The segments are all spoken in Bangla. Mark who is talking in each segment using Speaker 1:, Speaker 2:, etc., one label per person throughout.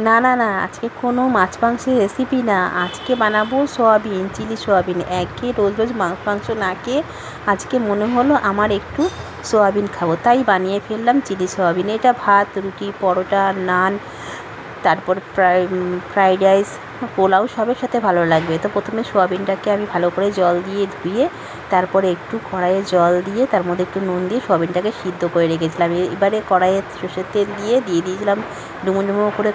Speaker 1: না না না, আজকে কোনো মাছ মাংসের রেসিপি না, আজকে বানাবো সোয়াবিন, চিলি সোয়াবিন। একে রোজ রোজ মাংস মাংস না খেয়ে আজকে মনে হলো আমার একটু সোয়াবিন খাবো, তাই বানিয়ে ফেললাম চিলি সোয়াবিন। এটা ভাত, রুটি, পরোটা, নান, তারপর ফ্রাইড রাইস, পোলাও সবের সাথে ভালো লাগবে। তো প্রথমে সোয়াবিনটাকে আমি ভালো করে জল দিয়ে ধুয়ে তারপরে একটু কড়াইয়ে জল দিয়ে তার মধ্যে একটু নুন দিয়ে সোয়াবিনটাকে সিদ্ধ করে রেখেছিলাম। এবারে কড়াইয়ে সর্ষের তেল দিয়ে দিয়েছিলাম ডুমো ডুমো করে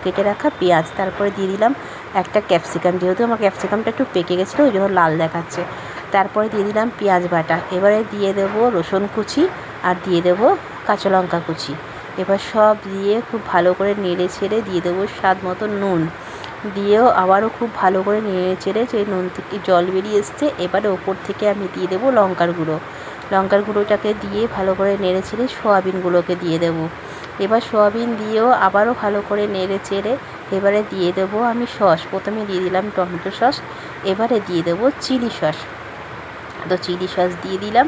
Speaker 1: কেটে রাখা পেঁয়াজ, তারপরে দিয়ে দিলাম একটা ক্যাপসিকাম, যেহেতু আমার ক্যাপসিকামটা একটু পেকে গেছিলো ওই জন্য লাল দেখাচ্ছে। তারপরে দিয়ে দিলাম পেঁয়াজ বাটা, এবারে দিয়ে দেবো রসুন কুচি আর দিয়ে দেবো কাঁচা লঙ্কা কুচি। এবার সব দিয়ে খুব ভালো করে নেড়ে ছেড়ে দিয়ে দেবো স্বাদ মতো নুন, দিয়েও আবারও খুব ভালো করে নেড়ে চেড়ে যে নুন থেকে জল বেরিয়ে এসছে, এবারে ওপর থেকে আমি দিয়ে দেবো লঙ্কার গুঁড়োটাকে দিয়ে ভালো করে নেড়ে ছেড়ে সোয়াবিনগুলোকে দিয়ে দেবো। এবার সোয়াবিন দিয়েও আবারও ভালো করে নেড়ে চেড়ে এবারে দিয়ে দেবো আমি সস। প্রথমে দিয়ে দিলাম টমেটো সস, এবারে দিয়ে দেবো চিলি সস। তো চিলি সস দিয়ে দিলাম,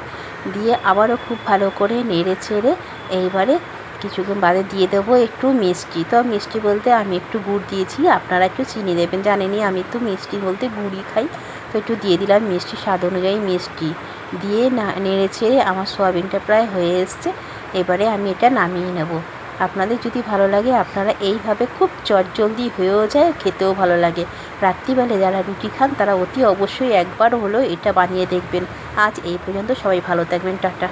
Speaker 1: দিয়ে আবারও খুব ভালো করে নেড়ে চেড়ে এইবারে কিছুক্ষণ বাদে দিয়ে দেবো একটু মিষ্টি। তো মিষ্টি বলতে আমি একটু গুড় দিয়েছি, আপনারা একটু চিনি দেবেন, জানেনই আমি একটু মিষ্টি বলতে গুড়ই খাই। তো একটু দিয়ে দিলাম মিষ্টি, স্বাদ অনুযায়ী মিষ্টি দিয়ে নেড়ে চেড়ে আমার সোয়াবিনটা প্রায় হয়ে এসছে। এবারে আমি এটা নামিয়ে নেব। আপনাদের যদি ভালো লাগে আপনারা এইভাবে খুব চটজলদি হয়েও যায়, খেতেও ভালো লাগে। রাত্রিবেলা যারা রুটি খান তারা অতি অবশ্যই একবার হলেও এটা বানিয়ে দেখবেন। আজ এই পর্যন্ত, সবাই ভালো থাকবেন, টাটা।